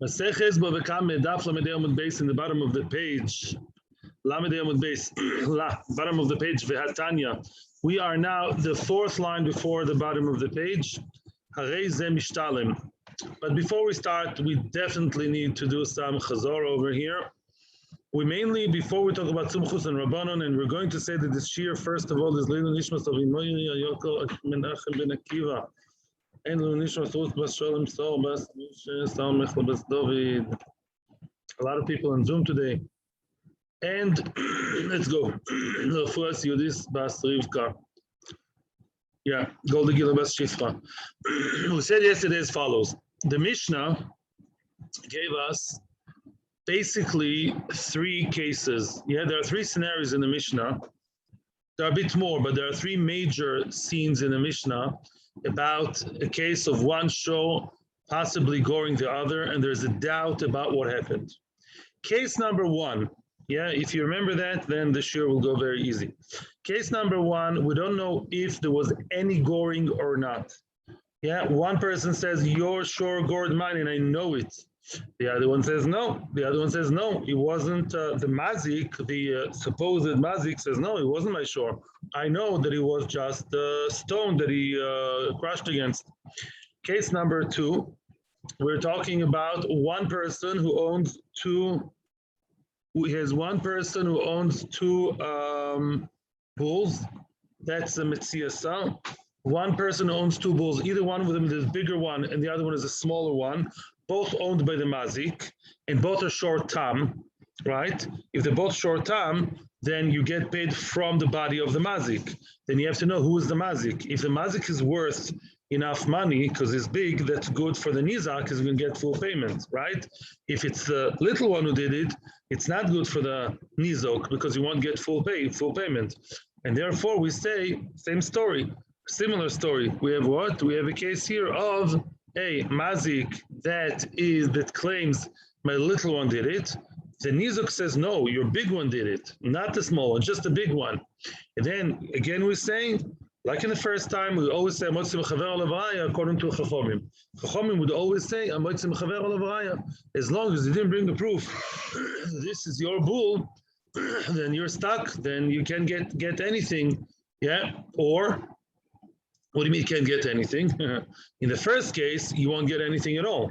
Perek of Bava Kama, daf Lamed Amud base in the bottom of the page. Lamed Amud base, bottom of the page. Vehatanya. We are now the fourth line before the bottom of the page. Haray ze mishtalim. But before we start, we definitely need to do some chazor over here. We mainly, before we talk about Sumchus and Rabbanon, and we're going to say that this shiur, first of all, is Leilu Nishmas of Yomi Yoko Menachem ben Akiva. And Leilu Nishmas Ruth Bas Shalom Sol Bas Misha Sal Mechla Bas David. A lot of people on Zoom today. And let's go. Lefuas Yudis Bas Rivka. Yeah, Golda Gila Bas Shifra. We said yesterday as follows. The Mishnah gave us basically three cases. Yeah, there are three scenarios in the Mishnah. There are a bit more, but there are three major scenes in the Mishnah about a case of one show possibly goring the other, and there's a doubt about what happened. Case number one, yeah, if you remember that, then the shiur will go very easy. Case number one, we don't know if there was any goring or not. Yeah, one person says, your shore gored mine, and I know it. The other one says no. The other one says no. It wasn't the mazik. The supposed mazik says no. It wasn't my shore. I know that it was just the stone that he crushed against. Case number two, we're talking about one person who owns two. He has one person who owns two bulls. That's the Metziasa. One person owns two bulls. Either one of them is a bigger one, and the other one is a smaller one. Both owned by the mazik, and both are short tam, right? If they're both short tam, then you get paid from the body of the mazik. Then you have to know who is the mazik. If the mazik is worth enough money because it's big, that's good for the nizak, because you can get full payment, right? If it's the little one who did it, it's not good for the nizok because you won't get full payment. And therefore we say, same story, similar story. We have what? We have a case here of a mazik that claims my little one did it. The nizok says no, your big one did it, not the small one, just the big one. And then again we say, like in the first time, we always say המוציא מחבירו עליו הראיה according to Chachamim. Chachamim would always say המוציא מחבירו עליו הראיה. As long as you didn't bring the proof, this is your bull, then you're stuck. Then you can't get anything. Yeah, or what do you mean you can't get anything? In the first case, you won't get anything at all.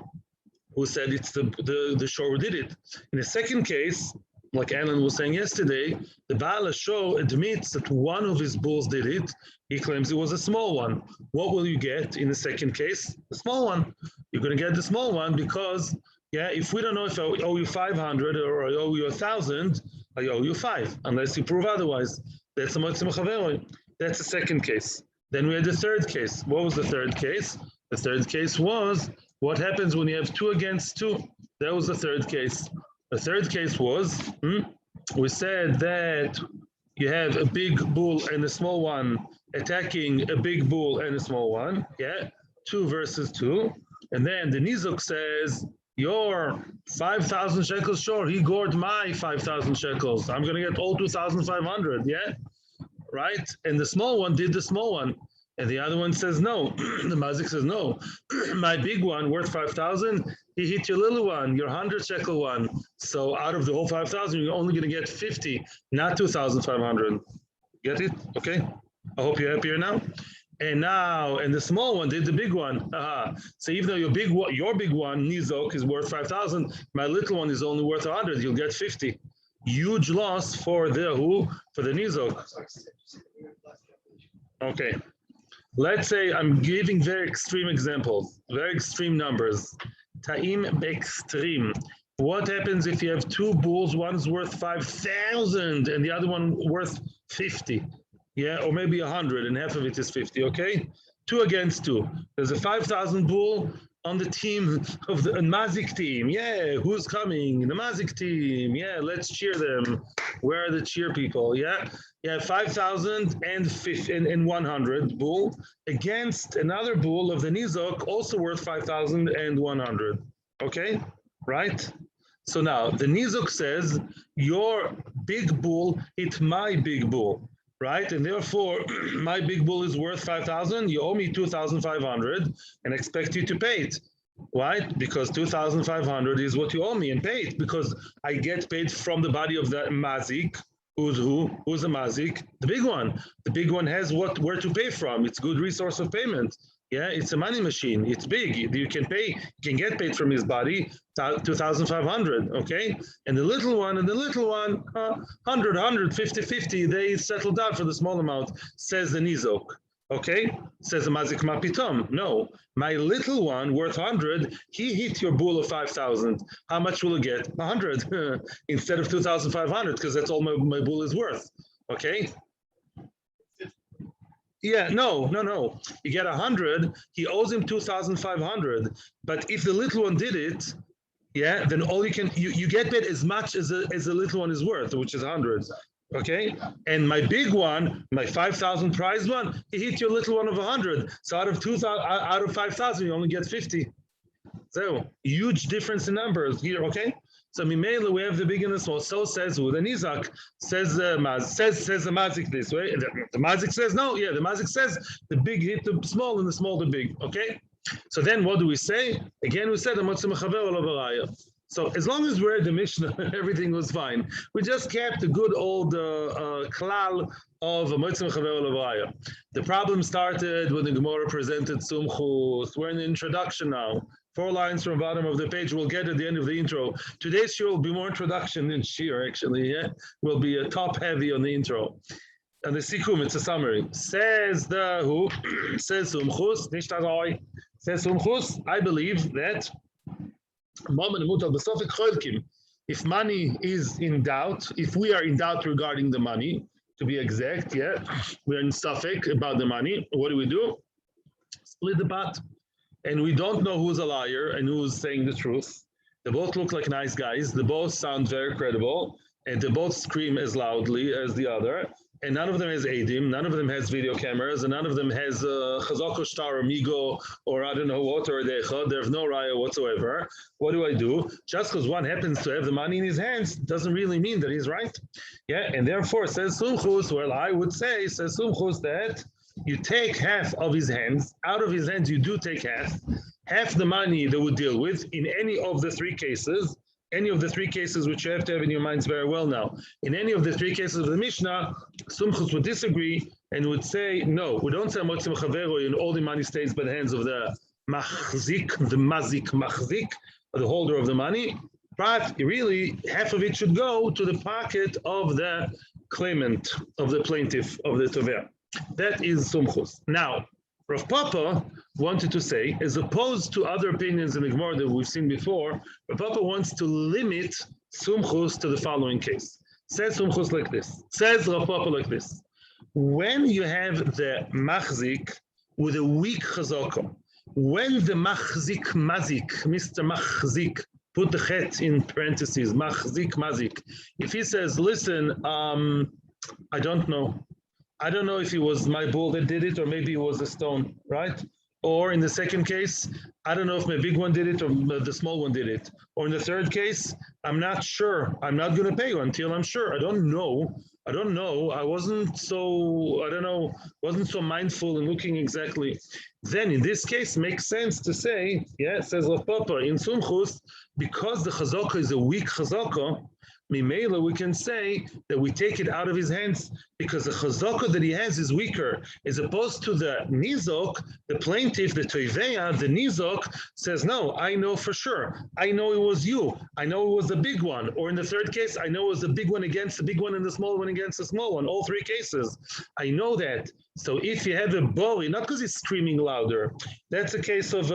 Who said it's the shore who did it? In the second case, like Alan was saying yesterday, the Baal Show admits that one of his bulls did it. He claims it was a small one. What will you get in the second case? The small one. You're going to get the small one because, yeah, if we don't know if I owe you 500 or I owe you 1,000, I owe you 5, unless you prove otherwise. That's a המוציא מחבירו. That's the second case. Then we had the third case. What was the third case? The third case was what happens when you have 2 against 2. That was the third case. The third case was, we said that you have a big bull and a small one attacking a big bull and a small one. Yeah, 2 versus 2. And then the nizok says, your 5,000 shekels, sure, he gored my 5,000 shekels. I'm going to get all 2,500, yeah? Right? And the small one did the small one. And the other one says no. The mazik says no. My big one worth 5,000, he hit your little one, your 100 shekel one. So out of the whole 5,000, you're only going to get 50, not 2,500. Get it? Okay. I hope you're happier now. And the small one did the big one. So even though your big one, nizok, is worth 5,000, my little one is only worth 100. You'll get 50. Huge loss for the nizok. Okay. Let's say I'm giving very extreme examples, very extreme numbers. Ta'im extreme. What happens if you have 2 bulls, one's worth 5,000 and the other one worth 50? Yeah, or maybe 100 and half of it is 50, okay? 2 against 2. There's a 5,000 bull on the team of the mazik team. Yeah, who's coming? The mazik team. Yeah, let's cheer them. Where are the cheer people? Yeah, 5,000 and 100 bull against another bull of the nizok, also worth 5,000 and 100. Okay, right? So now the nizok says your big bull hit my big bull. right? And therefore, my big bull is worth 5,000. You owe me 2,500 and expect you to pay it. Why? Because 2,500 is what you owe me and paid, because I get paid from the body of the mazik. Who's who? Who's the mazik? The big one. The big one has where to pay from. It's good resource of payment. Yeah, it's a money machine. It's big. You can pay. You can get paid from his body. 2,500. Okay, and the little one, 100, 150, 50. They settled out for the small amount. Says the nizok. Okay, says the mazik mapitom. No, my little one worth 100. He hit your bull of 5,000. How much will he get? 100 instead of 2,500, because that's all my bull is worth. Okay. Yeah, no. You get 100. He owes him 2,500. But if the little one did it, yeah, then all you get paid as much as the little one is worth, which is 100. Okay, and my big one, my 5,000 prize one, he hit your little one of 100. So out of 5,000, you only get 50. So huge difference in numbers here. Okay, so Mimela, we have the big and the small. So says who? The Nizak says the mazik this way. The mazik says no. Yeah, the mazik says the big hit the small and the small the big. Okay, so then what do we say? Again, we said the המוציא מחבירו עליו הראיה. So as long as we're at the Mishnah, everything was fine. We just kept the good old klal of המוציא מחבירו עליו הראיה. The problem started when the Gemara presented Sumchus. We're in the introduction now. 4 lines from the bottom of the page. We'll get at the end of the intro. Today's shiur will be more introduction than shiur, actually. Yeah, will be a top heavy on the intro. And the sikum, it's a summary. Says the who? Says Sumchus. Says Sumchus. I believe that Mamon המוטל בספק חולקין. If money is in doubt, if we are in doubt regarding the money, to be exact, yeah, we're in safek about the money, what do? Split the pot. And we don't know who's a liar and who's saying the truth. They both look like nice guys. They both sound very credible. And they both scream as loudly as the other. And none of them has ADIM, none of them has video cameras, and none of them has Chazako Star or Migo or I don't know what, or Decha. There's no Raya whatsoever. What do? Just because one happens to have the money in his hands doesn't really mean that he's right. Yeah, and therefore, says Sumchus, well, I would say, says Sumchus, that you take half of his hands. Out of his hands, you do take half the money they would deal with in any of the 3 cases. Any of the 3 cases which you have to have in your minds very well now. In any of the 3 cases of the Mishnah, Sumchus would disagree and would say, no, we don't say המוציא מחבירו, and all the money stays by the hands of the mazik, the mazik machzik, the holder of the money, but really half of it should go to the pocket of the claimant, of the plaintiff, of the tovea. That is Sumchus. Now, Rav Papa wanted to say, as opposed to other opinions in the Gemara that we've seen before, Rav Papa wants to limit Sumchus to the following case. Says Sumchus like this. Says Rav Papa like this. When you have the machzik with a weak chazaka, when the machzik mazik, Mr. Machzik, put the chet in parentheses, machzik mazik, if he says, listen, I don't know if it was my bull that did it, or maybe it was a stone, right? Or in the second case, I don't know if my big one did it or the small one did it. Or in the third case, I'm not sure. I'm not going to pay you until I'm sure. I don't know. I wasn't so mindful in looking exactly. Then in this case, makes sense to say, yeah, says Rav Papa, in Sumchus, because the chazaka is a weak chazaka, Mimela, we can say that we take it out of his hands because the chazaka that he has is weaker, as opposed to the nizok, the plaintiff, the toiveya, the nizok says, no, I know for sure. I know it was you. I know it was the big one. Or in the third case, I know it was the big one against the big one and the small one against the small one. All 3 cases. I know that. So if you have a bully, not because he's screaming louder, that's a case of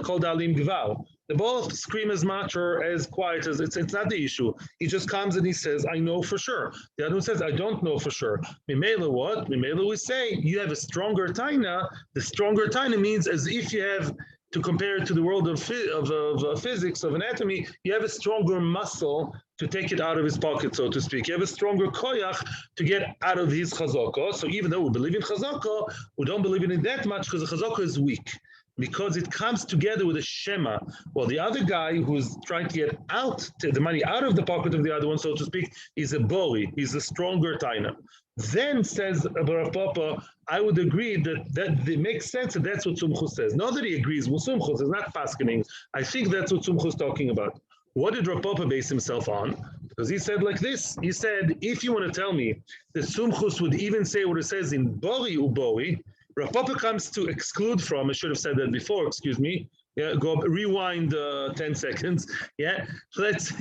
called alim gval. They both scream as much or as quiet as it's not the issue. He just comes and he says, I know for sure. The other one says, I don't know for sure. Mimela what? Mimela we say, you have a stronger taina. The stronger taina means as if you have, to compare it to the world of physics, of anatomy, you have a stronger muscle to take it out of his pocket, so to speak. You have a stronger koyach to get out of his chazaka. So even though we believe in chazaka, we don't believe in it that much because the chazaka is weak. because it comes together with a shema. Well, the other guy who's trying to get the money out of the pocket of the other one, so to speak, is a bori. He's a stronger taina. Then says Rav Papa, I would agree that it makes sense that that's what Sumchus says. Not that he agrees with Sumchus, it's not paskening. I think that's what Sumchus is talking about. What did Rav Papa base himself on? Because he said like this. He said, if you want to tell me that Sumchus would even say what it says in Bori Ubori, Rav Papa comes to exclude from, I should have said that before, excuse me. Yeah, go rewind 10 seconds. Yeah, let's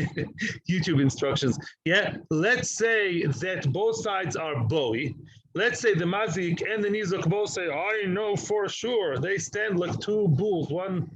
YouTube instructions. Yeah, let's say that both sides are Bori. Let's say the Mazik and the Nizok both say, I know for sure. They stand like two bulls, one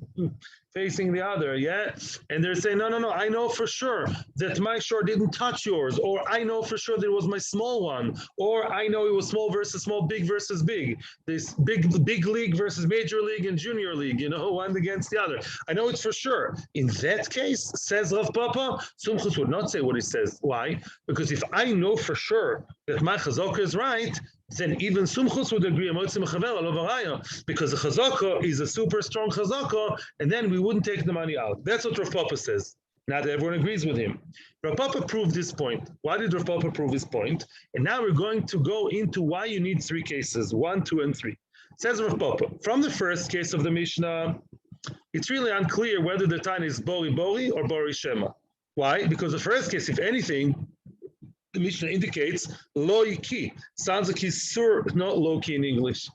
facing the other, yeah? And they're saying, no, I know for sure that my shore didn't touch yours, or I know for sure that it was my small one, or I know it was small versus small, big versus big. This big league versus major league and junior league, one against the other. I know it's for sure. In that case, says Rav Papa, Sumchus would not say what he says. Why? Because if I know for sure that my chazaka is right, then even Sumchus would agree, מחבירו, עליו הראיה, because the chazaka is a super strong chazaka, and then we wouldn't take the money out. That's what Rav Papa says. Not everyone agrees with him. Rav Papa proved this point. Why did Rav Papa prove this point? And now we're going to go into why you need three cases, 1, 2, and 3. Says Rav Papa, from the first case of the Mishnah, it's really unclear whether the time is Bori or Bori Shema. Why? Because the first case, if anything, the Mishnah indicates low key. Sounds like he's sur, not low key in English.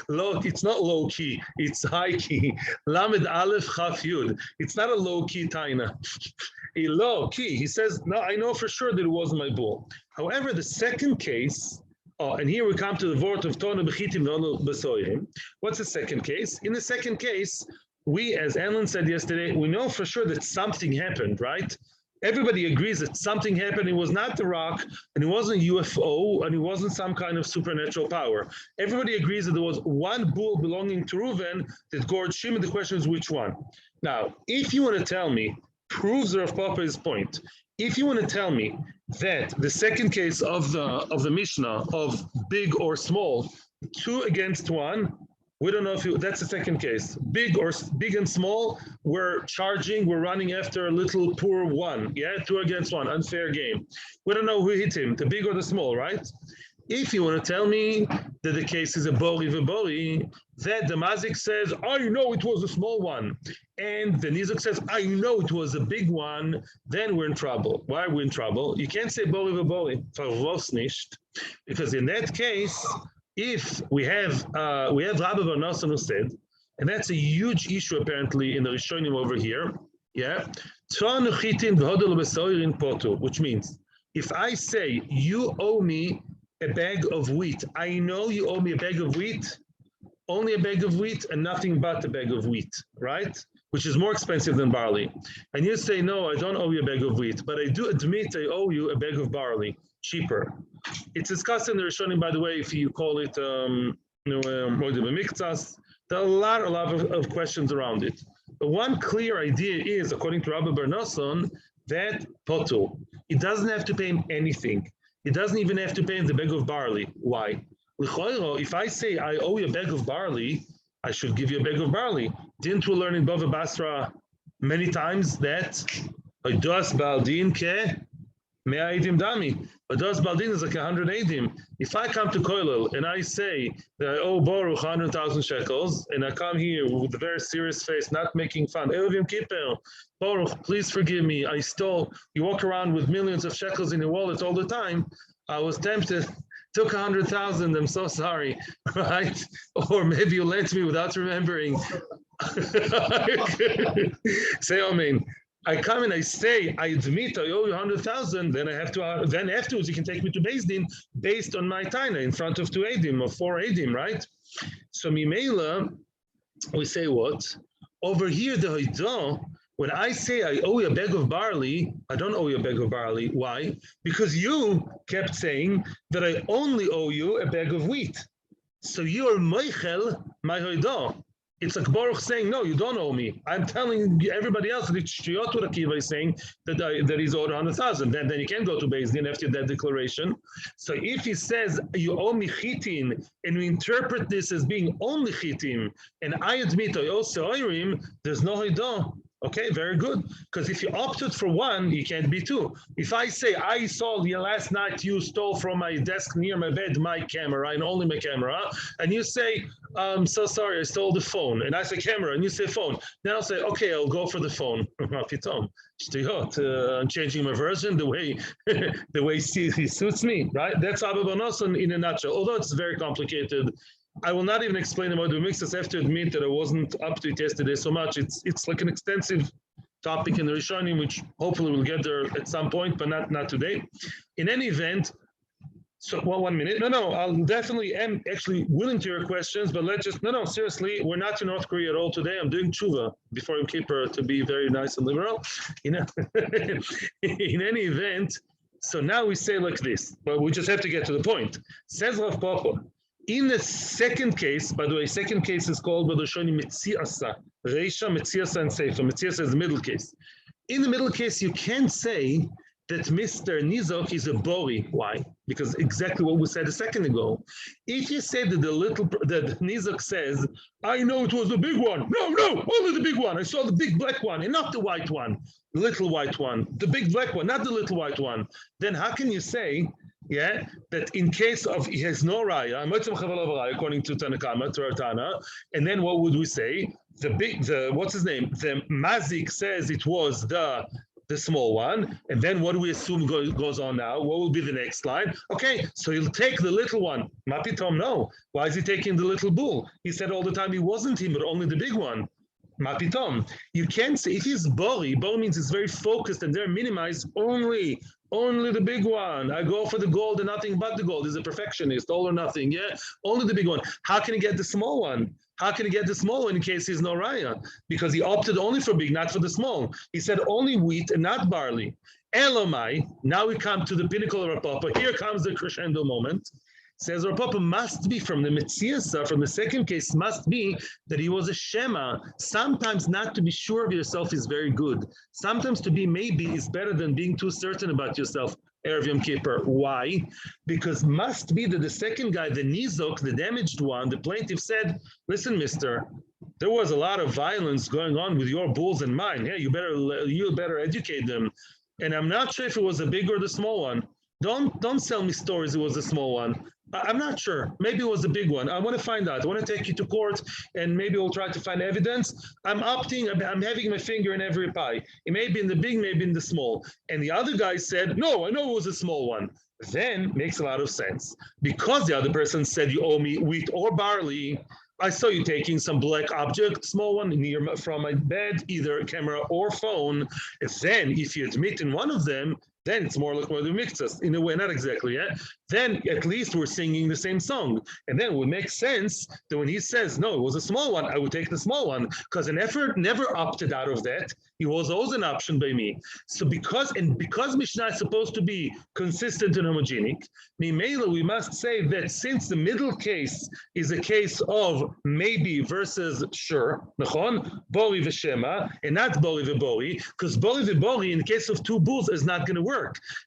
Low, it's not low key, it's high key. Lamed Aleph Chaf Yud. It's not a low key taina. A low key. He says, no, I know for sure that it wasn't my bull. However, the second case, and here we come to the word of Tona Bechitim V'Onu B'Soyim. What's the second case? In the second case, we, as Ellen said yesterday, we know for sure that something happened, right? Everybody agrees that something happened. It was not the rock, and it wasn't a UFO, and it wasn't some kind of supernatural power. Everybody agrees that there was one bull belonging to Reuven that gorged Shimon. The question is which one. Now, if you want to tell me, proves Rav Papa's point. If you want to tell me that the second case of the Mishnah of big or small, 2 against 1. We don't know if that's the second case. Big and small, we're running after a little poor one. Yeah, 2 against 1, unfair game. We don't know who hit him, the big or the small, right? If you want to tell me that the case is a Bori v'Bori, that the Mazik says, I know it was a small one, and the Nizok says, I know it was a big one, then we're in trouble. Why are we in trouble? You can't say Bori v'Bori, verwas nicht, because in that case, if we have Rabbi Bar Nosson who said, and that's a huge issue apparently in the Rishonim over here, yeah, which means if I say you owe me a bag of wheat, I know you owe me a bag of wheat, only a bag of wheat and nothing but a bag of wheat, right? Which is more expensive than barley. And you say, no, I don't owe you a bag of wheat, but I do admit I owe you a bag of barley, cheaper. It's discussed in the Rishonim, by the way, if you call it there are a lot of questions around it. But one clear idea is, according to Rabbi Bar Nosson, that potul, it doesn't have to pay him anything. It doesn't even have to pay him the bag of barley. Why? If I say I owe you a bag of barley, I should give you a bag of barley. Didn't we learn in Bava Basra many times that Oidos Baldin ke 100 eidim dami. Oidos Baldin is like 100 eidim. If I come to Koilel and I say that I owe Baruch 100,000 shekels, and I come here with a very serious face, not making fun, Erev Yom Kippur, Baruch, please forgive me, I stole, you walk around with millions of shekels in your wallet all the time, I was tempted, took 100,000, I'm so sorry, right? Or maybe you lent me without remembering. Say amen. I come and I say, I admit I owe you 100,000, then I have to, then afterwards you can take me to Beis Din based on my taina in front of 2 edim or 4 edim, right? So Mimela, we say what? Over here, the Hoidah, when I say I owe you a bag of barley, I don't owe you a bag of barley. Why? Because you kept saying that I only owe you a bag of wheat. So you are moichel, my Hoidah. It's like Baruch saying, no, you don't owe me. I'm telling everybody else that it's Shiyot Akiva is saying that he's owed 100,000. Then you can't go to Beis Din after that declaration. So if he says you owe me chitin, and we interpret this as being only chitin, and I admit I owe seoirim, there's no hidah. Okay, very good. Because if you opted for one, you can't be two. If I say, I saw you last night, you stole from my desk near my bed my camera and only my camera, and you say, I'm so sorry, I stole the phone. And I say camera, and you say phone. Then I'll say, okay, I'll go for the phone. I'm changing my version the way he suits me, right? That's Abba Bonoson in a nutshell, although it's very complicated. I will not even explain about the mix. I have to admit that I wasn't up to it yesterday so much. It's like an extensive topic in the Rishonim, which hopefully we'll get there at some point, but not today. In any event, so 1 minute. No, I'll definitely am actually willing to your questions, but seriously, we're not in North Korea at all today. I'm doing tshuva before Yom Kippur to be very nice and liberal. In any event, so now we say like this, but we just have to get to the point. Says Rav Papa, in the second case, by the way, second case is called B'Lashoni Metziasa, Reisha, Metziasa, and Seifa. Metziasa is the middle case. In the middle case, you can't say that Mr. Nizok is a bori. Why? Because exactly what we said a second ago. If you say that that Nizok says, I know it was the big one. No, only the big one. I saw the big black one and not the white one, the little white one, the big black one, not the little white one. Then how can you say, that in case of he has no raya, according to Tanakama, to Tana, and then what would we say? What's his name? The Mazik says it was the small one, and then what do we assume goes on now? What will be the next line? Okay, so he'll take the little one. Mapitom, no. Why is he taking the little bull? He said all the time he wasn't him, but only the big one. Mapitom. You can't say, if he's bori means it's very focused and they're minimized only the big one. I go for the gold and nothing but the gold. He's a perfectionist, all or nothing, only the big one. How can he get the small one? How can he get the small one in case he's no raya? Because he opted only for big, not for the small. He said only wheat and not barley. Elamai, now we come to the pinnacle of Rav Papa. Here comes the crescendo moment. Says Rav Papa must be from the Metziasa, from the second case, must be that he was a Shema. Sometimes not to be sure of yourself is very good. Sometimes to be maybe is better than being too certain about yourself. Erev Yom Kippur. Why? Because must be that the second guy, the Nizok, the damaged one, the plaintiff said, listen, mister, there was a lot of violence going on with your bulls and mine. You better educate them. And I'm not sure if it was a big or the small one. Don't sell me stories it was a small one. I'm not sure. Maybe it was a big one. I want to find out. I want to take you to court and maybe we'll try to find evidence. I'm having my finger in every pie. It may be in the big, maybe in the small. And the other guy said, no, I know it was a small one. Then makes a lot of sense. Because the other person said you owe me wheat or barley, I saw you taking some black object, small one, from my bed, either camera or phone. And then if you admit in one of them, then it's more like one of the mixes. In a way, not exactly, Then at least we're singing the same song. And then it would make sense that when he says, no, it was a small one, I would take the small one, because an effort never opted out of that. It was always an option by me. So because Mishnah is supposed to be consistent and homogenic, Mimela, we must say that since the middle case is a case of maybe versus sure, Nachon, Bori v'Shema, and not Bori v'Bori, because Bori v'Bori in the case of two bulls is not going to work.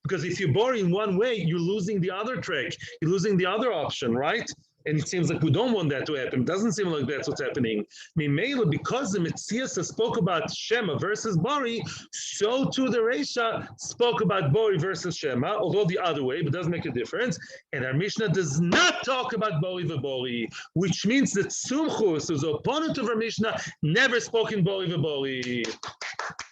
Because if you bori in one way, you're losing the other track. You're losing the other option, right? And it seems like we don't want that to happen. It doesn't seem like that's what's happening. Mimela, because the Metziasa spoke about Shema versus Bori, so too the Reisha spoke about Bori versus Shema, although the other way, but doesn't make a difference. And our Mishnah does not talk about Bori v'Bori, which means that Sumchus, who's opponent of our Mishnah, never spoke in Bori v'Bori.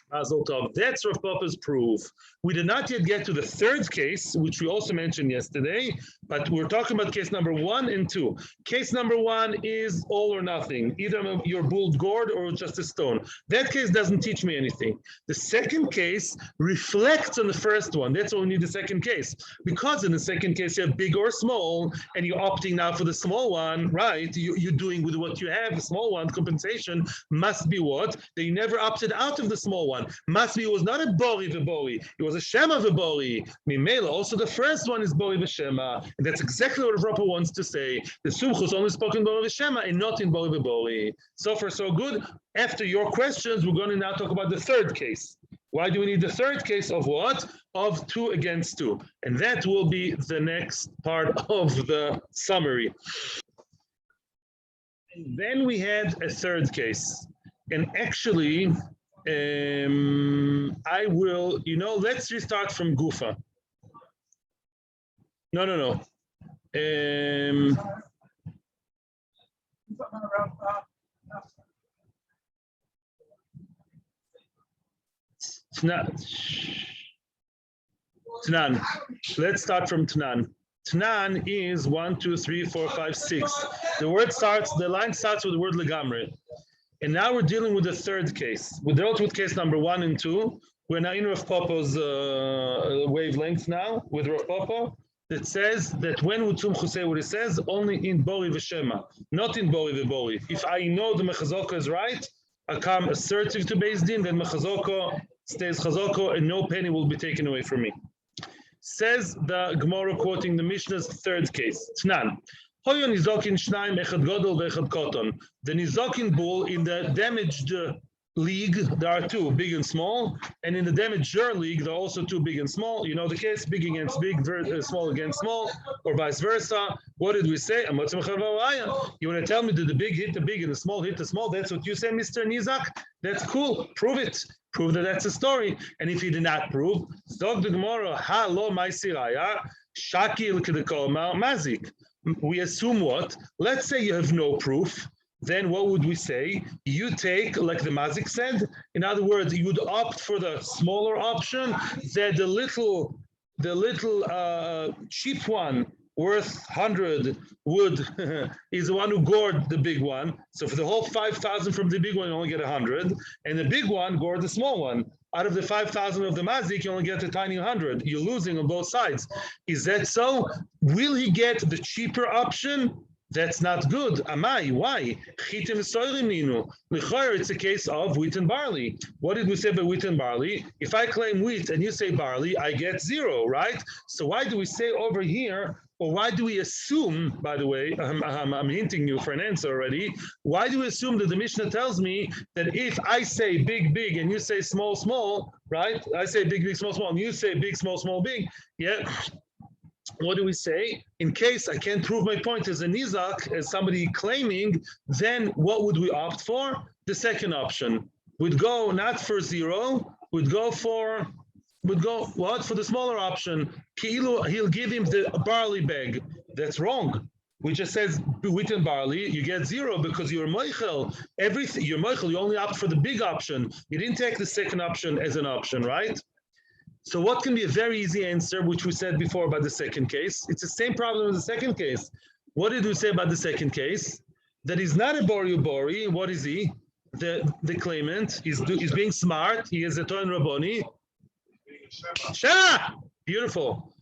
That's Rav Papa's proof. We did not yet get to the third case, which we also mentioned yesterday, but we're talking about case number 1 and 2. Case number 1 is all or nothing, either you're bull gourd or just a stone. That case doesn't teach me anything. The second case reflects on the first one. That's why we need the second case. Because in the second case, you have big or small, and you're opting now for the small one, right? You're doing with what you have, the small one, compensation must be what? That you never opted out of the small one. one. Must be it was not a bori v'bori. It was a shema v'bori. Mimela, also the first one is bori v'shema. And that's exactly what Rapa wants to say. The Sumchus only spoken bori v'shema and not in bori v'bori. So far, so good. After your questions, we're going to now talk about the third case. Why do we need the third case of what? Of 2 against 2. And that will be the next part of the summary. And then we had a third case. And actually, I will, let's restart from Gufa. No. Tnan. Let's start from Tnan. Tnan is 1, 2, 3, 4, 5, 6. The line starts with the word legamre. And now we're dealing with the third case. We dealt with case number 1 and 2. We're now in Rav Popo's wavelength now, with Rav Popo, that says that when would Sumchus say what it says? Only in Bori v'Shema, not in Bori v'Bori. If I know the Mechazoko is right, I come assertive to Beis Din, then Mechazoko stays Chazoko, and no penny will be taken away from me. Says the Gemara quoting the Mishnah's third case. Tnan. Hoyo nizokin shnaim echad godol ve'echad koton. The nizokin bull in the damaged league, there are 2, big and small, and in the damager league, there are also 2, big and small. You know the case, big against big, small against small, or vice versa. What did we say? You want to tell me that the big hit the big and the small hit the small? That's what you say, Mr. Nizak? That's cool. Prove it. Prove that that's a story. And if you did not prove, Zog the Gemara, ha lo ma'isiraya, shakil kedekol mazik. We assume what? Let's say you have no proof. Then what would we say? You take, like the Mazik said, in other words, you would opt for the smaller option, that the little cheap one worth 100 would is the one who gored the big one. So for the whole 5,000 from the big one, you only get 100, and the big one gored the small one. Out of the 5,000 of the Mazik, you only get a tiny 100. You're losing on both sides. Is that so? Will he get the cheaper option? That's not good. Amai, why? It's a case of wheat and barley. What did we say about wheat and barley? If I claim wheat and you say barley, I get 0, right? So why do we say over here, or why do we assume, by the way, I'm hinting you for an answer already, why do we assume that the Mishnah tells me that if I say big, big, and you say small, small, right? I say big, big, small, small, and you say big, small, small, big, yeah? What do we say? In case I can't prove my point as a nizak, as somebody claiming, then what would we opt for? The second option. We'd go not for 0, we'd go what? For the smaller option. He'll give him the barley bag. That's wrong. We just says wheat and barley, you get 0 because you're moichel. Everything you're moichel, you only opt for the big option. You didn't take the second option as an option, right? So what can be a very easy answer, which we said before about the second case? It's the same problem as the second case. What did we say about the second case? That he's not a bori. What is he? The claimant. He's being smart. He is a Toin Rabboni. Shema! Beautiful.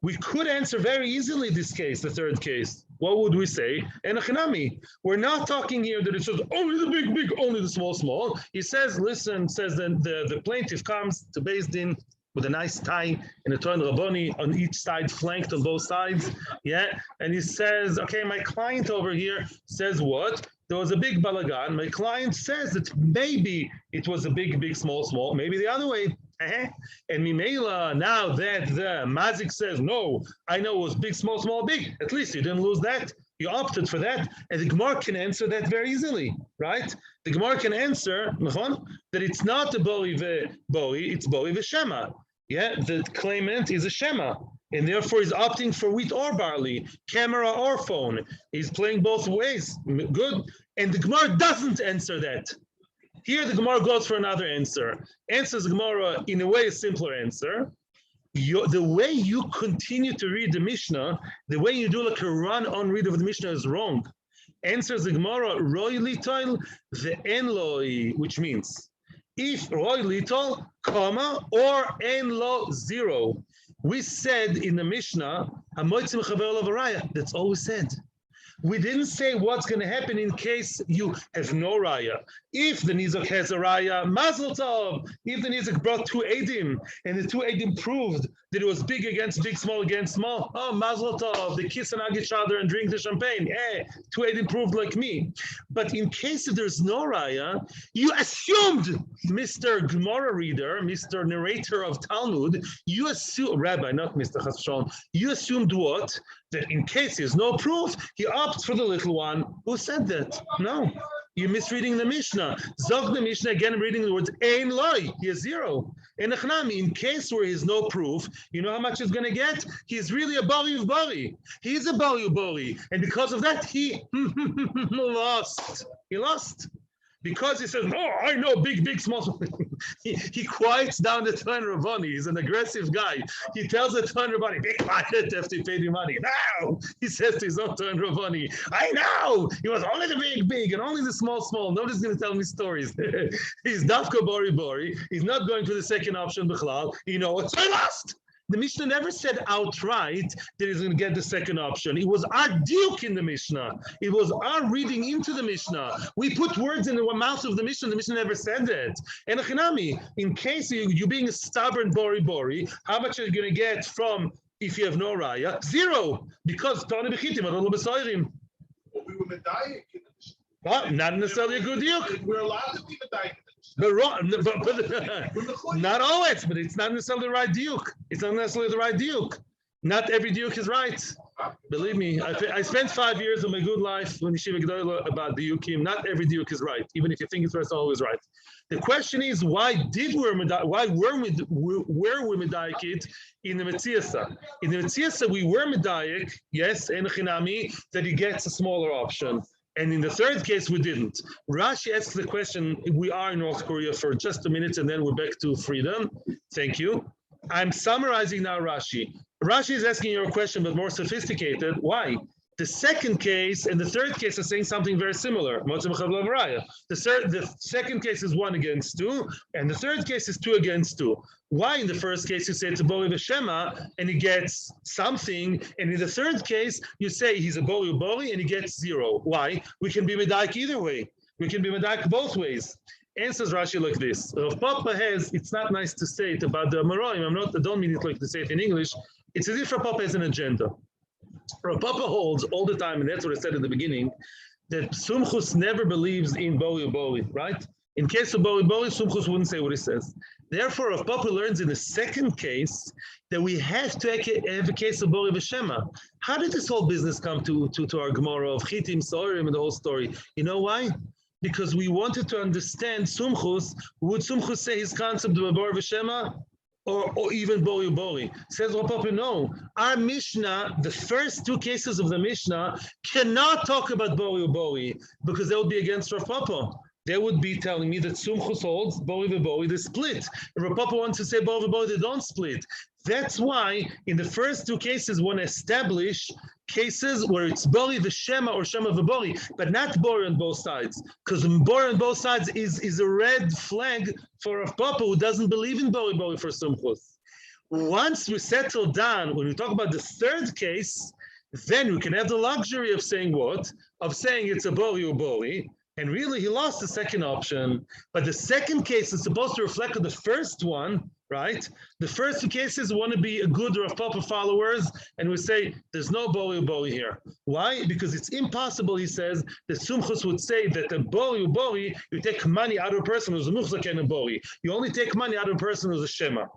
We could answer very easily this case, the third case. What would we say? Enochinami. We're not talking here that it says only the big, big, only the small, small. He says, listen, says that the plaintiff comes to Beis Din with a nice tie and a Toin Rabboni on each side, flanked on both sides. Yeah. And he says, okay, my client over here says what? There was a big balagan. My client says that maybe it was a big, big, small, small, maybe the other way. And Mimela, now that the Mazik says, no, I know it was big, small, small, big. At least you didn't lose that. You opted for that. And the Gemara can answer that very easily, right? The Gemara can answer that it's not a bori, it's bori v'shema. Yeah, the claimant is a shema, and therefore he's opting for wheat or barley, camera or phone. He's playing both ways. Good. And the Gemara doesn't answer that. Here the Gemara goes for another answer. Answers the Gemara in a way a simpler answer. The way you continue to read the Mishnah, the way you do like a run-on read of the Mishnah is wrong. Answers the Gemara, Roy Litol, the Enloi, which means if Roy Litol, comma, or Enlo 0. We said in the Mishnah, המוציא מחבירו עליו הראיה. That's all we said. We didn't say what's going to happen in case you have no raya. If the nizak has a raya, mazel tov. If the nizak brought two edim, and the two edim proved that it was big against big, small against small, oh, mazel tov. They kiss and hug each other and drink the champagne. Two edim proved like me. But in case if there's no raya, you assumed, Mr. Gemara reader, Mr. narrator of Talmud, you assume, Rabbi, not Mr. Chasson, you assumed what? That in case there's no proof, he opts for the little one. Who said that? No. You're misreading the Mishnah. Zog the Mishnah, again, I'm reading the words, Ein loy, he has zero. In case where he's no proof, you know how much he's going to get? He's really a bari of bari. He's a bari of bari. And because of that, he lost. He lost. Because he says, oh, I know big, small. he quiets down the Ton Ravani. He's an aggressive guy. He tells the Ton Ravani, be quiet after you pay the money. No, he says to his own Ton Ravani, I know. He was only the big, and only the small. Nobody's going to tell me stories. He's Dafka Bori. He's not going for the second option, Bichlal. You know what? So I lost. The Mishnah never said outright that he's going to get the second option. It was our diuk in the Mishnah. It was our reading into the Mishnah. We put words in the mouth of the Mishnah. The Mishnah never said that. And Achinami, in case you're being a stubborn bori, how much are you going to get from if you have no raya? Zero. Because Tani Bechitim, Adol B'Soirim. We were medayik in the Mishnah. Well, not necessarily a good diuk. We're allowed to be medayik. But not always, but it's not necessarily the right diuk. It's not necessarily the right diuk. Not every diuk is right. Believe me, I spent 5 years of my good life when Yeshiva Gedolah about diukim. Not every diuk is right, even if you think it's right, it's always right. The question is, why were we medayik it in the Metziasa? In the Metziasa, we were medayik, yes, and chinami, that he gets a smaller option. And in the third case, we didn't. Rashi asks the question, we are in North Korea for just a minute, and then we're back to freedom. Thank you. I'm summarizing now Rashi. Rashi is asking your question, but more sophisticated. Why? The second case and the third case are saying something very similar. The second case is 1 against 2, and the third case is 2 against 2. Why in the first case you say it's a boli v'shema and he gets something, and in the third case you say he's a boli and he gets 0? Why? We can be medayik either way. We can be medayik both ways. Answers Rashi like this. Rav Papa has, it's not nice to say it about the Amoraim, I don't mean it like to say it in English. It's as if Rav Papa has an agenda. Rav Papa holds all the time, and that's what I said at the beginning, that Sumchus never believes in boli, right? In case of boli, Sumchus wouldn't say what he says. Therefore, Rav Papa learns in the second case that we have to have a case of boli v'shema. How did this whole business come to our Gemara of Chitim, Soirim, and the whole story? You know why? Because we wanted to understand Sumchus. Would Sumchus say his concept of boli v'shema? Or even boli. Says Rav Papa, no. Our Mishnah, the first 2 cases of the Mishnah, cannot talk about boli, because that would be against Rav Papa. They would be telling me that Sumchus holds boli, they split. And Rav Papa wants to say boli, they don't split. That's why in the first 2 cases, one establish cases where it's boli v'shema or shema v'boli, but not bori on both sides. Because bori on both sides is a red flag for Rav Papa who doesn't believe in boli for Sumchus. Once we settle down, when we talk about the third case, then we can have the luxury of saying what? Of saying it's a boli, and really he lost the second option. But the second case is supposed to reflect on the first one, right? The first 2 cases want to be a good Rav Papa followers, and we say there's no boli here. Why? Because it's impossible, he says, that Sumchus would say that a boli, you take money out of a person who's a muchzak and a boli. You only take money out of a person who's a shema.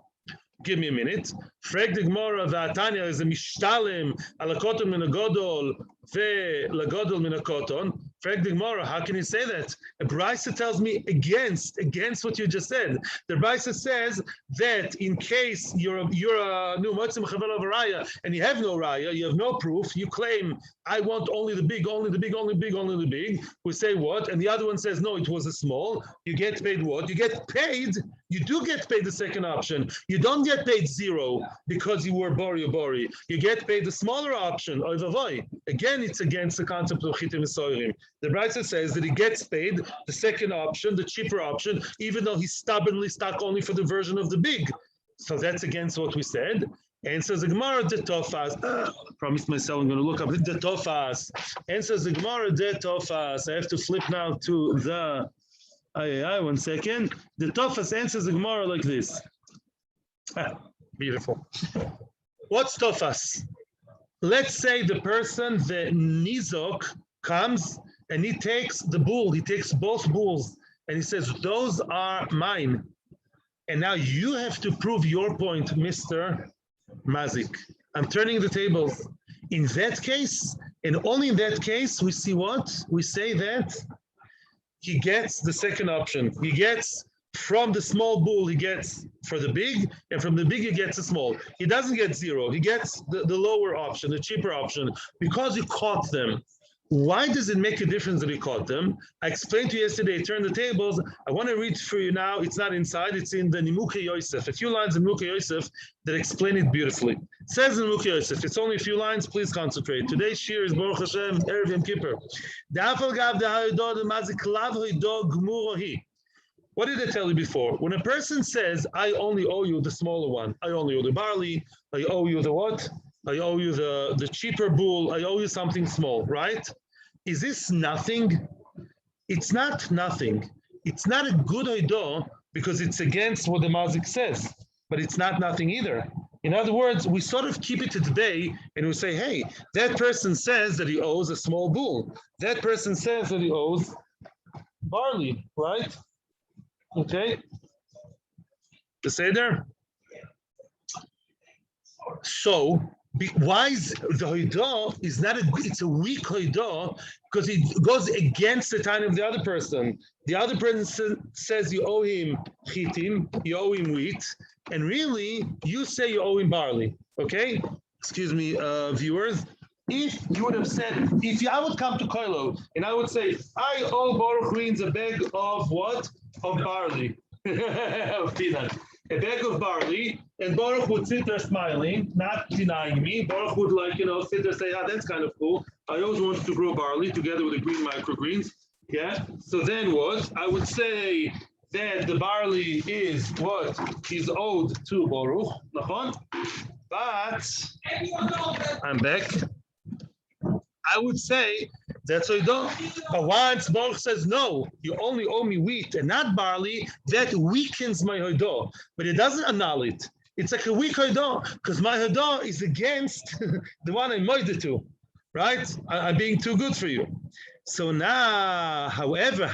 Give me a minute. Frag the Gemara v'atanya is a mishtalim alakoton min agodol ve'lagodol min akoton. Frag the Gemara, how can you say that? A Brisa tells me against what you just said. The Brisa says that in case you're a new Motzi Mechavela of Haraya and you have no Raya, you have no proof, you claim, I want only the big. We say what? And the other one says, no, it was a small. You get paid what? You do get paid the second option. You don't get paid 0 because you were bori. You get paid the smaller option, oivavoy. Again, it's against the concept of chitim v'soirim. The Brisa says that he gets paid the second option, the cheaper option, even though he's stubbornly stuck only for the version of the big. So that's against what we said. Answers the Gemara, the Tofas. I promised myself I'm going to look up the Tofas. Answers the Gemara, the Tofas. I have to flip now to the Ayah. 1 second. The Tofas answers the Gemara like this. Beautiful. What's Tofas? Let's say the person, the Nizok, comes and he takes the bull, he takes both bulls, and he says, those are mine. And now you have to prove your point, Mr. Mazik. I'm turning the tables. In that case, and only in that case, we see what? We say that he gets the second option. He gets from the small bull, he gets for the big, and from the big, he gets a small. He doesn't get zero. He gets the lower option, the cheaper option, because he caught them. Why does it make a difference that he caught them? I explained to you yesterday, turn the tables. I want to read for you now. It's not inside, it's in the Nimukei Yosef. A few lines in Nimukei Yosef that explain it beautifully. It says in Nimukei Yosef, it's only a few lines, please concentrate. Today's shiur is Baruch Hashem, Erev Yom Kippur. What did I tell you before? When a person says, I only owe you the smaller one, I only owe the barley, I owe you the what? I owe you the cheaper bull, I owe you something small, right? Is this nothing? It's not nothing. It's not a good hoidah because it's against what the mazik says, but it's not nothing either. In other words, we sort of keep it at bay and we say, hey, that person says that he owes a small bull. That person says that he owes barley, right? Okay. The Seder? So, why is the hoidah is not it's a weak hoidah because it goes against the time of the other person. The other person says you owe him chitim, you owe him wheat, and really you say you owe him barley. Okay? Excuse me, viewers. If you would have said, if I would come to Koilo and I would say, I owe Baruch Reins a bag of what? Of barley. Of peanut. A bag of barley, and Baruch would sit there smiling, not denying me. Baruch would sit there say, that's kind of cool. I always wanted to grow barley together with the green microgreens. Yeah. So then what? I would say that the barley is what is owed to Baruch. But I'm back. I would say that's hoidah. But once Baruch says, no, you only owe me wheat and not barley, that weakens my hoidah. But it doesn't annul it. It's like a weak hoidah, because my hoidah is against the one I'm moided to, right? I'm being too good for you. So now, however,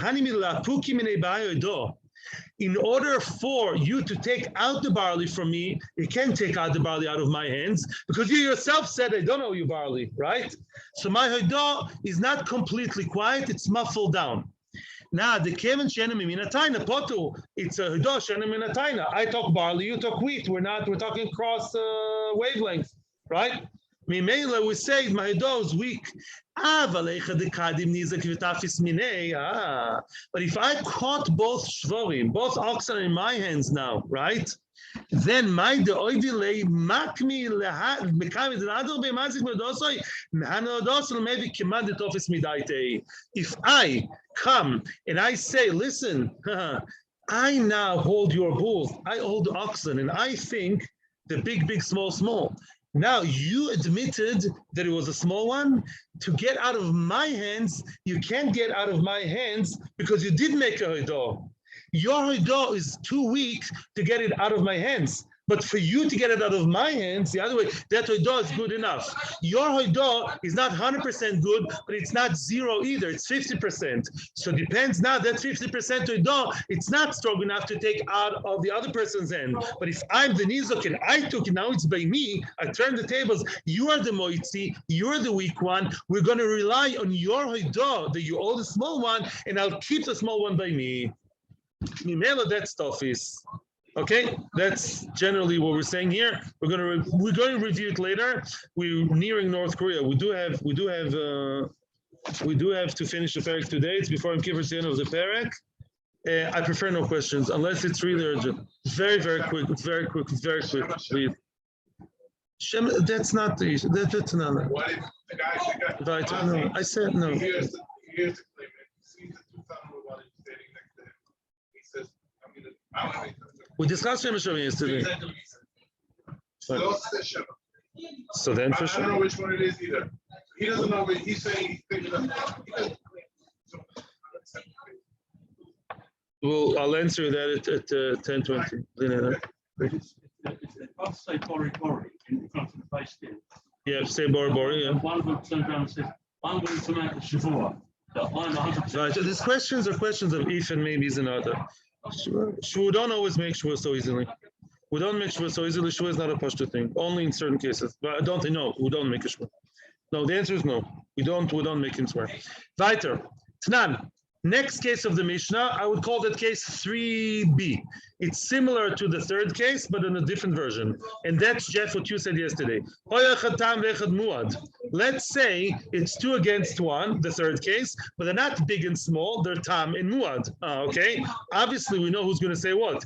in order for you to take out the barley from me, you can't take out the barley out of my hands because you yourself said I don't owe you barley, right? So my hoidah is not completely quiet, it's muffled down. Now, the keven shenem minatayna potu, it's a hoidah shenem minatayna. I talk barley, you talk wheat. We're talking cross wavelength, right? Mimela, we say my hoidah is weak. But if I caught both shvorim, both oxen in my hands now, right? Then my deoivilei makmi if I come and I say, listen, I now hold your bulls, I hold the oxen, and I think the big, small. Now you admitted that it was a small one. To get out of my hands, you can't get out of my hands because you did make a hoidah. Your hoidah is too weak to get it out of my hands. But for you to get it out of my hands, the other way, that hoidah is good enough. Your hoidah is not 100% good, but it's not zero either. It's 50%. So it depends now, that 50% hoidah, it's not strong enough to take out of the other person's hand. But if I'm the nizok and I took it, now it's by me, I turn the tables, you are the moitzi, you're the weak one, we're going to rely on your hoidah, that you owe the small one, and I'll keep the small one by me. Mimela, that stuff is... Okay, that's generally what we're saying here. We're going to review it later. We're nearing North Korea. We do have to finish the Perek today. It's before I'm giving the end of the Perek. I prefer no questions unless it's really urgent. Very quick. It's very quick. Please. That's not the issue. That's not. What if the guy? Right. No, I said no. Here's the claimant. He sees the two family one standing next to him. He says, I don't know. We discussed Shem yesterday. So then for I sure. don't know which one it is either. He doesn't know what he's saying. He's thinking of, Well, I'll answer that at 10:20. I'll say Bori in front of the base there. Yeah, say Bori, yeah. One of them turned around and said, I'm going to make a shiur. I'm 100%. Right, so these questions are questions of if and maybes and other. We don't always make shiur so easily. We don't make shiur so easily. Shiur is not a pashto thing. Only in certain cases. But I don't think, no, we don't make a shiur. No, the answer is no. We don't make him swear. Weiter. Tnan. Next case of the Mishnah, I would call that case 3b. It's similar to the third case, but in a different version. And that's, Jeff, what you said yesterday. Let's say it's 2 against 1, the third case, but they're not big and small, they're tam and muad. Okay? Obviously, we know who's going to say what.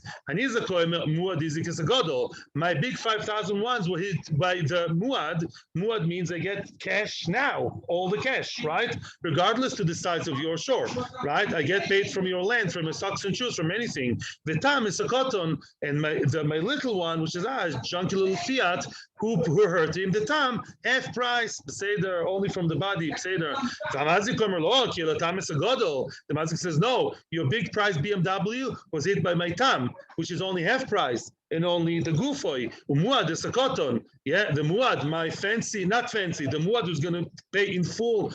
My big 5,000 ones were hit by the muad. Muad means I get cash now, all the cash, right? Regardless to the size of your shore, right? I get paid from your land, from a socks and shoes, from anything. The tam is a cotton, and my little one, which is junky little fiat, who hurt him, the tam, half price, Beseder, only from the body, Beseder. The mazik says, no, your big price BMW was hit by my tam, which is only half price, and only the gufoi. Muad is a cotton. Yeah, the muad, my fancy, not fancy, the muad who's going to pay in full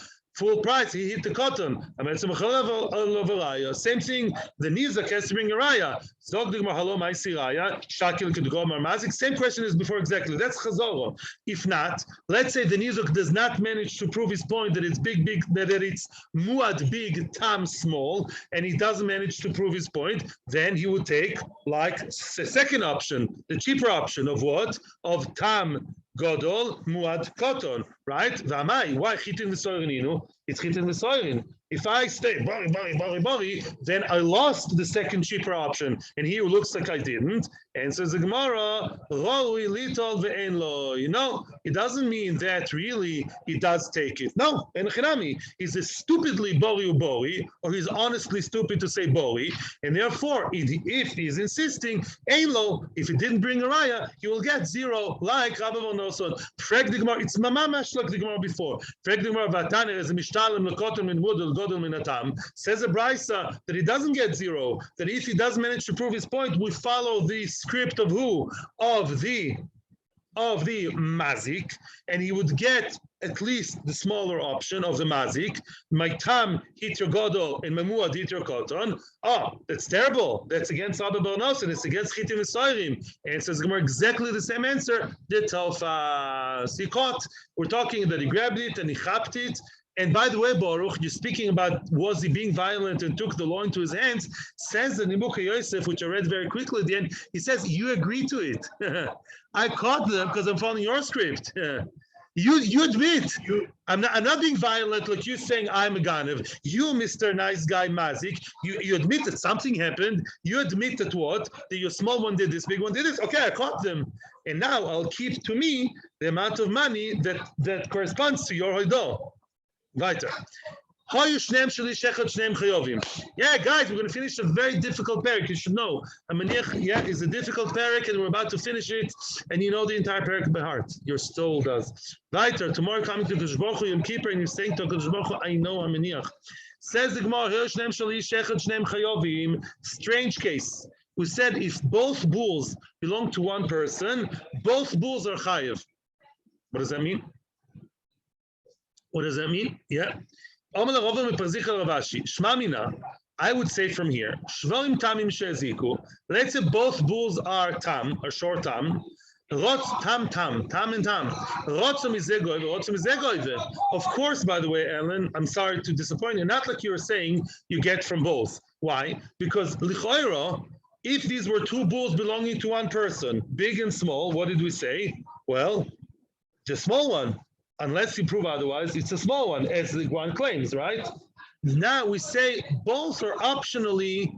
price, he hit the cotton. Same thing, the nizak has to bring a raya. Same question as before exactly. That's chazoro. If not, let's say the nizak does not manage to prove his point that it's big, that it's muad big, tam small, and he doesn't manage to prove his point, then he would take like the second option, the cheaper option of what? Of tam Godol, Muad, Cotton, right? V'amai, why chitin v'soirininu? It's chitin v'soirin. If I stay, bari, then I lost the second cheaper option. And here it looks like I didn't. And says the Gemara, Roi litol ve'en lo. You know, it doesn't mean that really he does take it. No, en chinami. He's a stupidly bori, or he's honestly stupid to say bori. And therefore, if he's insisting, ein lo, if he didn't bring a raya, he will get 0, like Rabbi Vonoson. Frag the Gemara, it's mamamash like the Gemara before. Frag the Gemara, Vatane, as a mishtalim, lekotim, min mudel, godel, min atam. Says a brisa that he doesn't get 0, that if he does manage to prove his point, we follow the script of who? Of the mazik, and he would get at least the smaller option of the mazik. My tam hit your godol and my muad hit your cotton. Oh, that's terrible. That's against Rabbi Barnos, and it's against chitim v'soirim. And it says exactly the same answer. The talfas. He caught. We're talking that he grabbed it and he chapped it. And by the way, Baruch, you're speaking about was he being violent and took the law into his hands, says the Nibucha Yosef, which I read very quickly at the end, he says, you agree to it. I caught them because I'm following your script. You admit, I'm not being violent like you saying I'm a Ganev. You, Mr. Nice Guy Mazik, you admit that something happened. You admit that what? That your small one did this, big one did this. Okay, I caught them. And now I'll keep to me the amount of money that corresponds to your hoido. Weiter. Yeah, guys, we're going to finish a very difficult parak. You should know. Yeah, it's a difficult parak, and we're about to finish it, and you know the entire parak by heart. Your soul does. Weiter. Tomorrow coming to Kodesh Baruch Hu, Yom Kippur, and you're saying to Kodesh Baruch Hu, I know Amaniach. Says the Gemara, strange case. We said if both bulls belong to one person, both bulls are chayiv. What does that mean? What does that mean? Yeah. I would say from here, let's say both bulls are tam, or short tam, tam and tam. Of course, by the way, Ellen, I'm sorry to disappoint you, not like you were saying you get from both. Why? Because lichoira, if these were two bulls belonging to one person, big and small, what did we say? Well, the small one. Unless you prove otherwise, it's a small one, as the one claims, right? Now we say both are optionally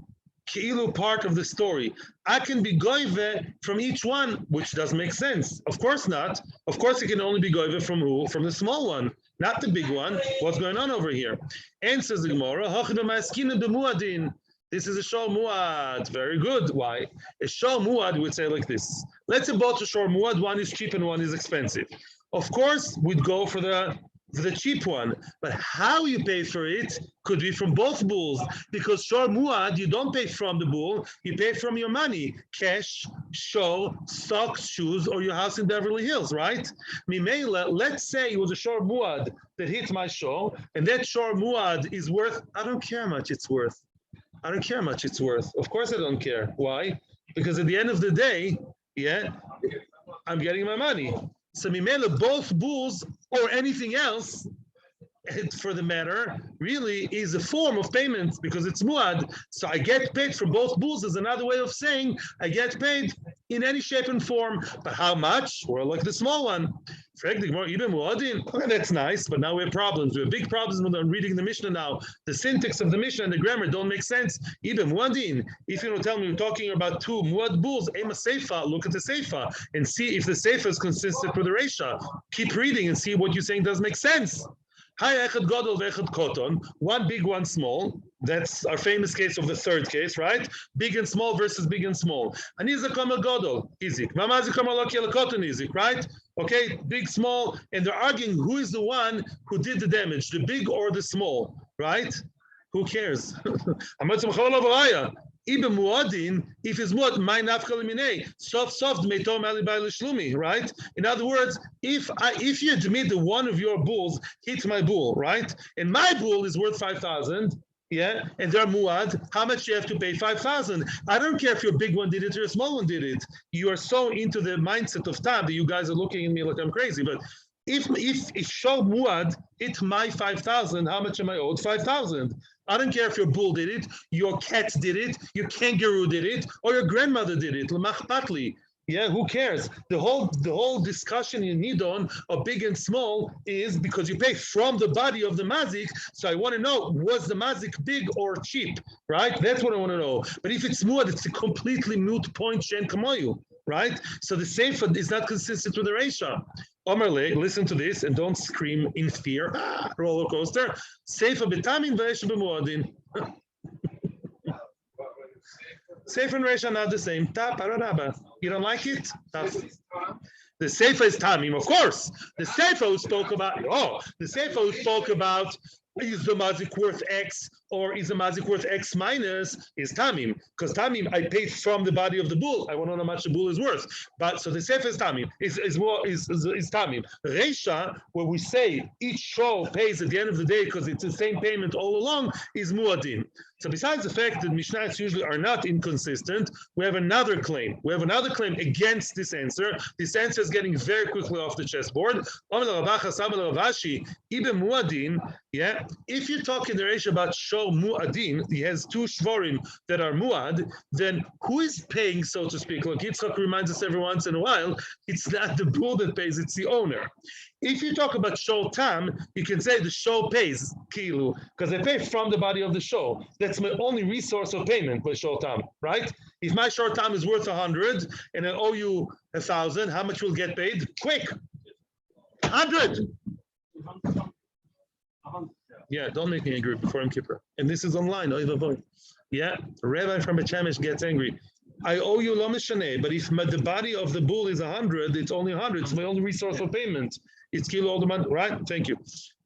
keilu part of the story. I can be goive from each one, which doesn't make sense. Of course not. Of course it can only be goive from who? From the small one, not the big one. What's going on over here? And says the Gemara, This is a shor muad. Very good. Why? A shor muad would say like this. Let's say both a shor muad, one is cheap and one is expensive. Of course, we'd go for the cheap one, but how you pay for it could be from both bulls, because shor muad, you don't pay from the bull, you pay from your money, cash, show, socks, shoes, or your house in Beverly Hills, right? Mimela, let's say it was a shor muad that hit my show, and that shor muad is worth, I don't care how much it's worth. I don't care how much it's worth. Of course I don't care. Why? Because at the end of the day, yeah, I'm getting my money. So mimela, both bulls or anything else, for the matter, really is a form of payment because it's muad. So I get paid from both bulls is another way of saying I get paid in any shape and form. But how much? Or like the small one. That's nice, but now we have problems. We have big problems when reading the Mishnah now. The syntax of the Mishnah and the grammar don't make sense. Even muadin. If you don't tell me we're talking about two muad bulls, aim a seifa, look at the seifa and see if the seifa is consistent with the reisha. Keep reading and see what you're saying does make sense. Hi, echad gadol ve'echad koton. One big, one small. That's our famous case of the third case, right? Big and small versus big and small. Aniza kamal gadol, izik. Mamazi kamal akel koton, izik, right? Okay, big, small, and they're arguing who is the one who did the damage, the big or the small, right? Who cares? Even muadin, if it's muad, my nafka limine, soft, meitom alibai l'shlumi, right? In other words, if you admit that one of your bulls hit my bull, right, and my bull is worth 5,000, yeah, and they're muad, how much do you have to pay? 5,000. I don't care if your big one did it or your small one did it. You are so into the mindset of time that you guys are looking at me like I'm crazy, but if show muad hit my 5,000, how much am I owed? 5,000. I don't care if your bull did it, your cat did it, your kangaroo did it, or your grandmother did it. L'machpatli. Yeah, who cares? The whole discussion in Nidon of big and small is because you pay from the body of the mazik. So I want to know, was the mazik big or cheap? Right? That's what I want to know. But if it's muad, it's a completely moot point, shen kamoyu. Right? So the seifa is not consistent with the reisha. Omerle, listen to this and don't scream in fear. Roller coaster. Seifa betamin v'reisha b'muadin. Seifa and reisha are not the same. Tap, araraba. You don't like it? Tap. The seifa is tamim, of course. The seifa who spoke about, is the mazik worth X or is the mazik worth X minus is tamim, because tamim I paid from the body of the bull. I want to know how much the bull is worth. But so the seifa is tamim is tamim. Reisha, where we say each show pays at the end of the day because it's the same payment all along, is muadin. So besides the fact that Mishnahs usually are not inconsistent, we have another claim. We have another claim against this answer. This answer is getting very quickly off the chessboard. Yeah, if you talk in the Reish about show muadin, he has two shvorim that are muad, then who is paying, so to speak? Like Yitzchak reminds us every once in a while, it's not the bull that pays, it's the owner. If you talk about show tam, you can say the show pays, kilu, because I pay from the body of the show. That's my only resource of payment by show tam, right? If my show tam is worth 100 and I owe you 1,000, how much will get paid? Quick, 100. Yeah, don't make me angry before I'm Kippur. And this is online, yeah, Rabbi from Bechamish gets angry. I owe you lo mishane, but if the body of the bull is 100, it's only 100. It's my only resource for payment. It's kilo all the money, right? Thank you.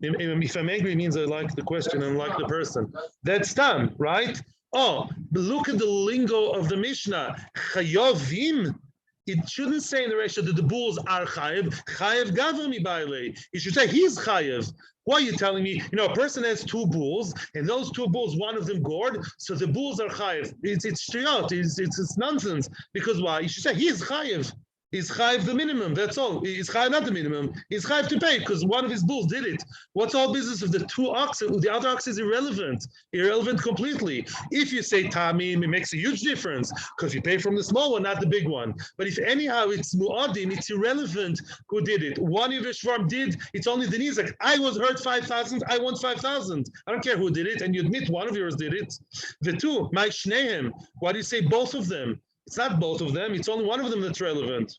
If I'm angry, it means I like the question and like the person. That's done, right? Oh, but look at the lingo of the Mishnah. Chayovim. It shouldn't say in the Resha that the bulls are chayev. Chayev gaver mi baile. It should say he's chayev. Why are you telling me? You know, a person has two bulls, and those two bulls, one of them gored, so the bulls are chayev. It's shtiyot. It's nonsense. Because why? You should say he's chayev. He's chayev the minimum. That's all. He's chayev not the minimum. He's chayev to pay because one of his bulls did it. What's all business of the two oxen? The other ox is irrelevant. Irrelevant completely. If you say tamim, it makes a huge difference because you pay from the small one, not the big one. But if anyhow it's mu'adim, it's irrelevant who did it. One of your shvarm did. It's only the nizak. I was hurt 5,000. I want 5,000. I don't care who did it, and you admit one of yours did it. The two, my shnehem. Why do you say both of them? It's not both of them. It's only one of them that's relevant.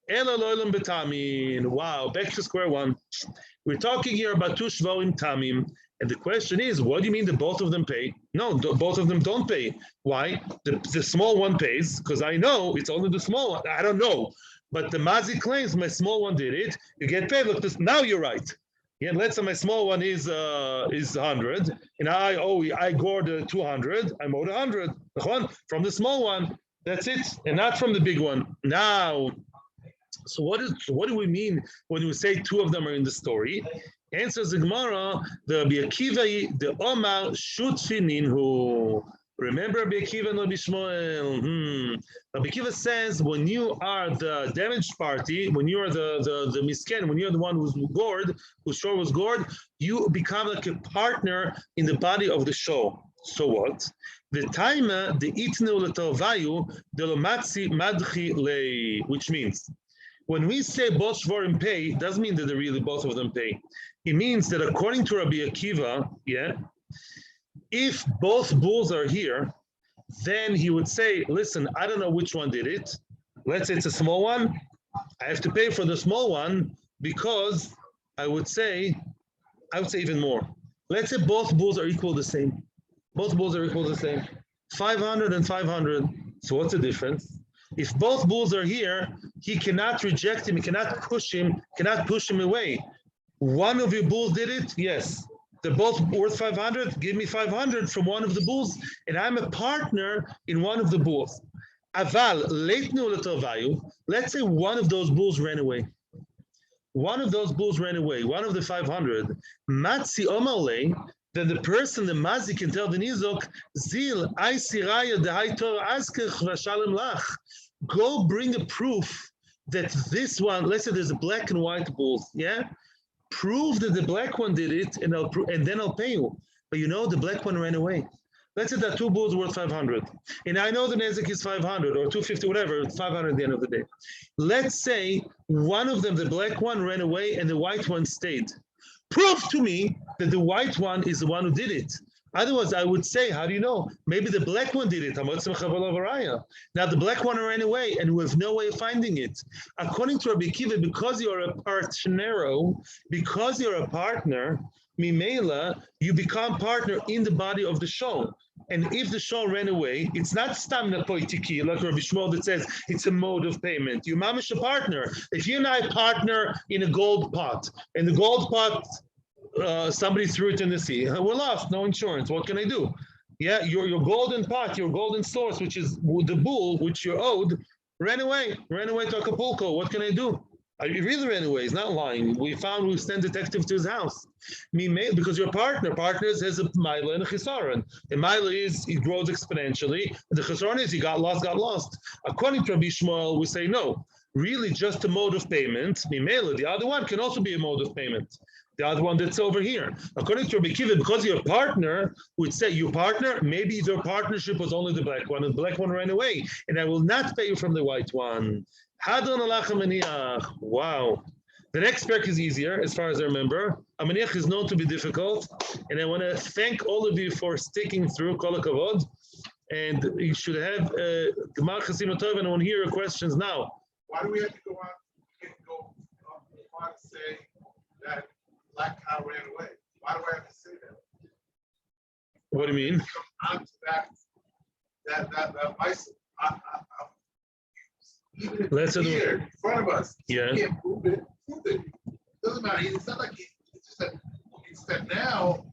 Wow, back to square one. We're talking here about two shvorim tamim, And the question is, what do you mean that both of them pay? No, both of them don't pay. Why? The small one pays, because I know it's only the small one. I don't know. But the Mazi claims my small one did it. You get paid. Look, now you're right. Yeah, let's say my small one is 100, and I gored 200. I'm owed 100 from the small one. That's it, and not from the big one. Now, so what do we mean when we say two of them are in the story? Answers the Gemara, the Rabbi Akiva, the Omar Shutfinin who. Remember Rabbi Akiva and Rabbi Shmuel. Rabbi Akiva says when you are the damaged party, when you are the misken, when you're the one who's gored, whose shore was gored, you become like a partner in the body of the show. So what? The taima the itnu letovayu the lomatzi madchi le, which means when we say both shvorim pay, doesn't mean that they really both of them pay. It means that according to Rabbi Akiva, if both bulls are here, then he would say, listen, I don't know which one did it. Let's say it's a small one. I have to pay for the small one because I would say even more. Let's say both bulls are equal the same. Both bulls are equal the same. 500 and 500. So what's the difference? If both bulls are here, he cannot reject him, he cannot push him away. One of your bulls did it? Yes. They're both worth 500. Give me 500 from one of the bulls, and I'm a partner in one of the bulls. Aval leitnu letovayu. Let's say one of those bulls ran away. One of those bulls ran away. One of the 500. Matzi omale. Then the person, the mazi, can tell the nizok, zil aisi raya dehai torah askech vashalem lach. Go bring a proof that this one. Let's say there's a black and white bull. Yeah. Prove that the black one did it, and then I'll pay you. But you know the black one ran away. Let's say that two bulls worth 500, and I know the nezek is 500 or 250, whatever. It's 500 at the end of the day. Let's say one of them, the black one, ran away, and the white one stayed. Prove to me that the white one is the one who did it. Otherwise, I would say, how do you know? Maybe the black one did it. Haráya. Now, the black one ran away, and we have no way of finding it. According to Rabbi Akiva, because you're a partner, Mimela, you become partner in the body of the show. And if the show ran away, it's not stamna poitiki, like Rabbi Shmuel that says it's a mode of payment. You mamish a partner. If you and I partner in a gold pot, and the gold pot, somebody threw it in the sea. We're lost, no insurance. What can I do? Yeah, your golden pot, your golden source, which is the bull, which you're owed, ran away to Acapulco. What can I do? He really ran away. He's not lying. We sent detective to his house. Because your partner has a mila and a chisaron. A mila is, it grows exponentially. And the chisaron is, he got lost. According to Rabbi Shmuel, we say no. Really just a mode of payment. The other one can also be a mode of payment. The other one that's over here. According to Rabbi Akiva, because you're a partner, we'd say your partner, maybe their partnership was only the black one, and the black one ran away, and I will not pay you from the white one. Wow. The next perek is easier, as far as I remember. Amaniach is known to be difficult, and I want to thank all of you for sticking through. Kol hakavod. And you should have Gemar Chasim Tov, and I want to hear your questions now. Why do we have to go on and say that black cow ran away? Why do I have to say that? What do you mean? Come on to that bicycle. Even if it's here in front of us, you can't prove it. Doesn't matter. It's not like it's just that now